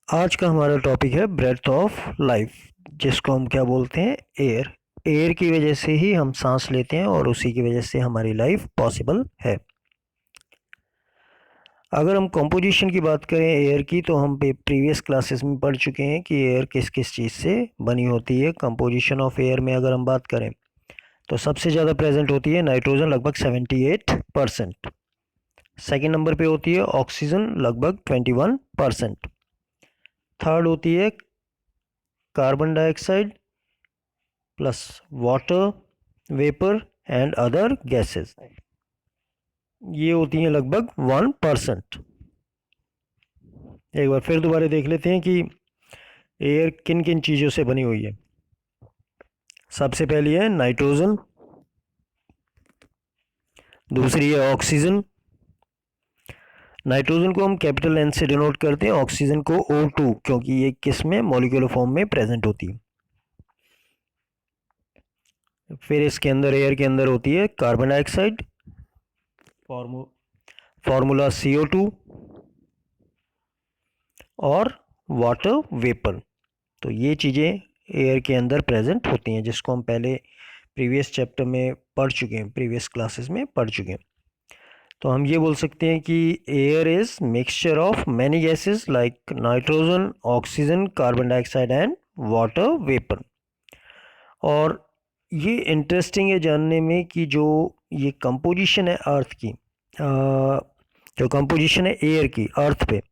आज का हमारा टॉपिक है ब्रेथ ऑफ लाइफ, जिसको हम क्या बोलते हैं, एयर। एयर की वजह से ही हम सांस लेते हैं और उसी की वजह से हमारी लाइफ पॉसिबल है। अगर हम कंपोजिशन की बात करें एयर की, तो हम प्रीवियस क्लासेस में पढ़ चुके हैं कि एयर किस किस चीज़ से बनी होती है। कंपोजिशन ऑफ एयर में अगर हम बात करें तो सबसे ज़्यादा प्रेजेंट होती है नाइट्रोजन, लगभग 78%। सेकेंड नंबर पे होती है ऑक्सीजन, लगभग 21%। थर्ड होती है carbon dioxide plus water vapour and other gases, ये होती हैं लगभग 1%। एक बार फिर दोबारा देख लेते हैं कि एयर किन किन चीज़ों से बनी हुई है। सबसे पहली है नाइट्रोजन, दूसरी है ऑक्सीजन। नाइट्रोजन को हम कैपिटल एन से डिनोट करते हैं, ऑक्सीजन को O2, क्योंकि ये किस में, मॉलिक्यूलर फॉर्म में प्रेजेंट होती है। फिर इसके अंदर, एयर के अंदर होती है कार्बन डाइऑक्साइड, फॉर्मूला CO2 और वाटर वेपर। तो ये चीज़ें एयर के अंदर प्रेजेंट होती हैं, जिसको हम पहले प्रीवियस चैप्टर में पढ़ चुके हैं, प्रीवियस क्लासेस में पढ़ चुके हैं। तो हम ये बोल सकते हैं कि air is mixture of many gases like nitrogen, oxygen, carbon dioxide and water vapour. और ये इंटरेस्टिंग है जानने में कि जो ये कंपोजिशन है अर्थ की, जो कंपोजिशन है एयर की अर्थ पे,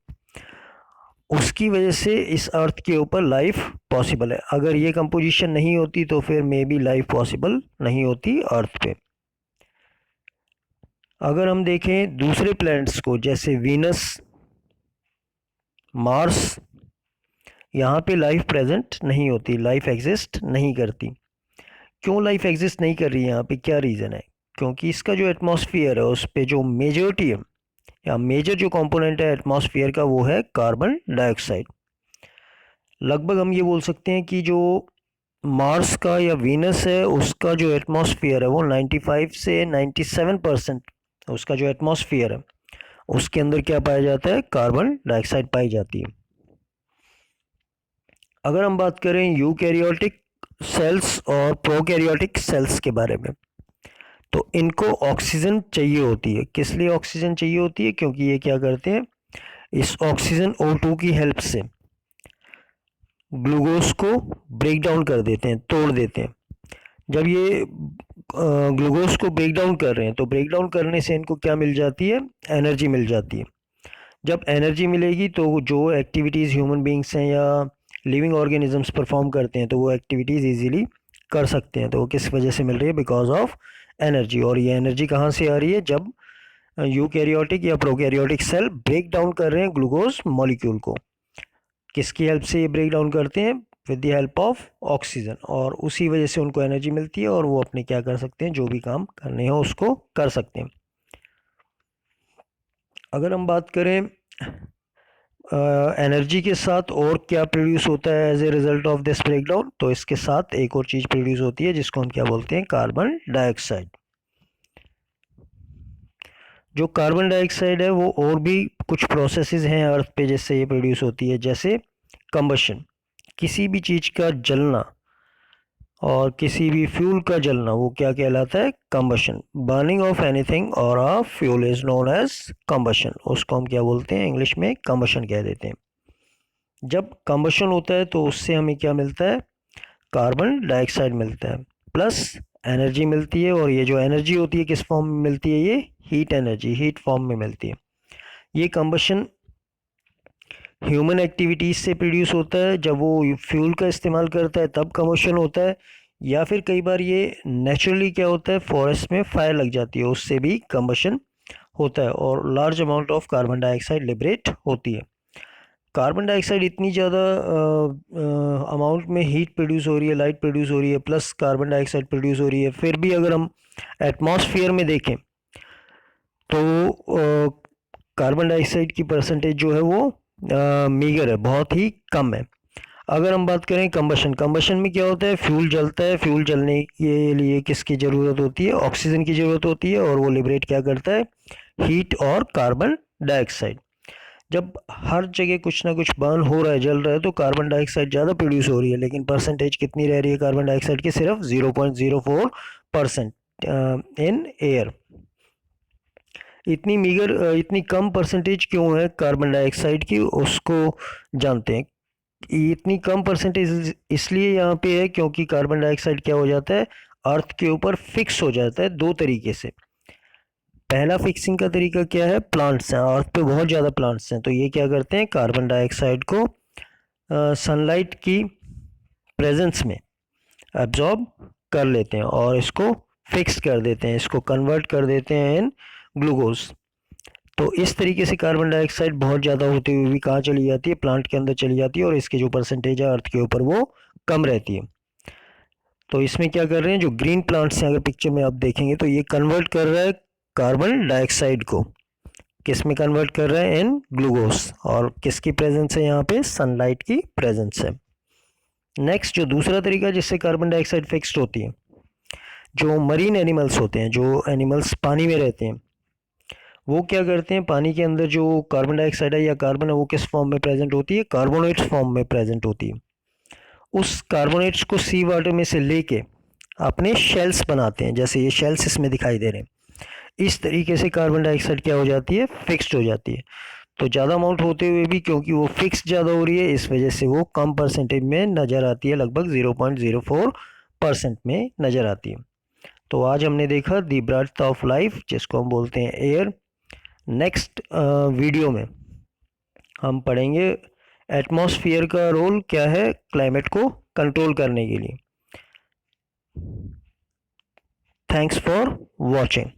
उसकी वजह से इस अर्थ के ऊपर लाइफ पॉसिबल है। अगर ये कंपोजिशन नहीं होती तो फिर मे बी लाइफ पॉसिबल नहीं होती अर्थ पे। अगर हम देखें दूसरे प्लैनेट्स को, जैसे वीनस, मार्स, यहाँ पे लाइफ प्रेजेंट नहीं होती, लाइफ एग्जिस्ट नहीं करती। क्यों लाइफ एग्जिस्ट नहीं कर रही है यहाँ पे, क्या रीज़न है? क्योंकि इसका जो एटमॉस्फेयर है उस पे जो मेजॉरिटी है या मेजर जो कंपोनेंट है एटमॉस्फेयर का, वो है कार्बन डाइऑक्साइड। लगभग हम ये बोल सकते हैं कि जो मार्स का या वीनस है उसका जो एटमॉस्फेयर है वो 95 से 97% उसका जो एटमॉस्फेयर है उसके अंदर क्या पाया जाता है, कार्बन डाइऑक्साइड पाई जाती है। अगर हम बात करें यूकैरियोटिक सेल्स और प्रोकैरियोटिक सेल्स के बारे में, तो इनको ऑक्सीजन चाहिए होती है। किस लिए ऑक्सीजन चाहिए होती है? क्योंकि ये क्या करते हैं, इस ऑक्सीजन O2 की हेल्प से ग्लूकोज को ब्रेक डाउन कर देते हैं, तोड़ देते हैं। जब ये ग्लूकोज को ब्रेक डाउन कर रहे हैं तो ब्रेक डाउन करने से इनको क्या मिल जाती है, एनर्जी मिल जाती है। जब एनर्जी मिलेगी तो जो एक्टिविटीज़ ह्यूमन बींग्स हैं या लिविंग ऑर्गेनिजम्स परफॉर्म करते हैं तो वो एक्टिविटीज़ इजीली कर सकते हैं। तो वो किस वजह से मिल रही है, बिकॉज ऑफ एनर्जी। और ये एनर्जी कहाँ से आ रही है, जब यूकैरियोटिक या प्रोकैरियोटिक सेल ब्रेक डाउन कर रहे हैं ग्लूकोज मॉलिक्यूल को। किसकी हेल्प से ये ब्रेक डाउन करते हैं, with the help of oxygen, और उसी वजह से उनको एनर्जी मिलती है और वो अपने क्या कर सकते हैं, जो भी काम करने हो उसको कर सकते हैं। अगर हम बात करें एनर्जी के साथ और क्या प्रोड्यूस होता है as a result of this breakdown, तो इसके साथ एक और चीज़ प्रोड्यूस होती है जिसको हम क्या बोलते हैं, कार्बन डाइऑक्साइड। जो कार्बन डाइऑक्साइड है वो और भी कुछ प्रोसेसेस हैं अर्थ पे जिससे ये प्रोड्यूस होती है, जैसे कंबशन, किसी भी चीज़ का जलना और किसी भी फ्यूल का जलना, वो क्या कहलाता है, कंबशन। बर्निंग ऑफ एनीथिंग और a fuel is known as combustion. उसको हम क्या बोलते हैं, इंग्लिश में कंबशन कह देते हैं। जब कंबशन होता है तो उससे हमें क्या मिलता है, कार्बन डाइऑक्साइड मिलता है, प्लस एनर्जी मिलती है। और ये जो एनर्जी होती है किस फॉर्म में मिलती है, ये हीट एनर्जी, हीट फॉर्म में मिलती है। ये कंबशन ह्यूमन एक्टिविटीज़ से प्रोड्यूस होता है, जब वो फ्यूल का इस्तेमाल करता है तब कंबशन होता है, या फिर कई बार ये नेचुरली क्या होता है, फॉरेस्ट में फायर लग जाती है, उससे भी कंबशन होता है और large amount of carbon dioxide liberate होती है। कार्बन डाइऑक्साइड इतनी ज़्यादा अमाउंट में हीट प्रोड्यूस हो रही है, लाइट प्रोड्यूस हो रही है, प्लस कार्बन डाइऑक्साइड प्रोड्यूस हो रही है, फिर भी अगर हम एटमॉस्फेयर में देखें तो कार्बन डाइऑक्साइड की परसेंटेज जो है वो मीगर है, बहुत ही कम है। अगर हम बात करें कंबशन, कंबशन में क्या होता है, फ्यूल जलता है, फ्यूल जलने के लिए किसकी ज़रूरत होती है, ऑक्सीजन की ज़रूरत होती है, और वो लिबरेट क्या करता है, हीट और कार्बन डाइऑक्साइड। जब हर जगह कुछ ना कुछ बर्न हो रहा है, जल रहा है, तो कार्बन डाइऑक्साइड ज़्यादा प्रोड्यूस हो रही है, लेकिन परसेंटेज कितनी रह रही है कार्बन डाइऑक्साइड की? सिर्फ 0.04% इन एयर। इतनी मीगर इतनी कम परसेंटेज क्यों है कार्बन डाइऑक्साइड की, उसको जानते हैं। इतनी कम परसेंटेज इसलिए यहाँ पे है क्योंकि कार्बन डाइऑक्साइड क्या हो जाता है, अर्थ के ऊपर फिक्स हो जाता है दो तरीके से। पहला फिक्सिंग का तरीका क्या है? प्लांट्स हैं, अर्थ पे बहुत ज़्यादा प्लांट्स हैं, तो ये क्या करते हैं, कार्बन डाइऑक्साइड को सनलाइट की प्रेजेंस में एब्जॉर्ब कर लेते हैं और इसको फिक्स कर देते हैं, इसको कन्वर्ट कर देते हैं इन ग्लूकोज। तो इस तरीके से कार्बन डाइऑक्साइड बहुत ज़्यादा होते हुए भी कहाँ चली जाती है? प्लांट के अंदर चली जाती है, और इसकी जो परसेंटेज है अर्थ के ऊपर वो कम रहती है। तो इसमें क्या कर रहे हैं, जो ग्रीन प्लांट्स हैं, अगर पिक्चर में आप देखेंगे तो ये कन्वर्ट कर रहा है कार्बन डाइऑक्साइड को, किस में कन्वर्ट कर रहा है? In glucose. और किसकी प्रेजेंस है यहाँ पे? सनलाइट की प्रेजेंस है। नेक्स्ट जो दूसरा तरीका जिससे कार्बन डाइऑक्साइड फिक्स्ड होती है, जो मरीन एनिमल्स होते हैं, जो एनिमल्स पानी में रहते हैं, वो क्या करते हैं, पानी के अंदर जो कार्बन डाइऑक्साइड है या कार्बन है वो किस फॉर्म में प्रेजेंट होती है? कार्बोनेट्स फॉर्म में प्रेजेंट होती है। उस कार्बोनेट्स को सी वाटर में से लेके अपने शेल्स बनाते हैं, जैसे ये शेल्स इसमें दिखाई दे रहे हैं। इस तरीके से कार्बन डाइऑक्साइड क्या हो जाती है? फिक्स्ड हो जाती है। तो ज़्यादा अमाउंट होते हुए भी क्योंकि वो फिक्स ज़्यादा हो रही है, इस वजह से वो कम परसेंटेज में नज़र आती है, लगभग 0.04% में नज़र आती है। तो आज हमने देखा दी ब्रेथ ऑफ लाइफ, जिसको हम बोलते हैं एयर। नेक्स्ट वीडियो में हम पढ़ेंगे एटमॉस्फेयर का रोल क्या है क्लाइमेट को कंट्रोल करने के लिए। Thanks for watching.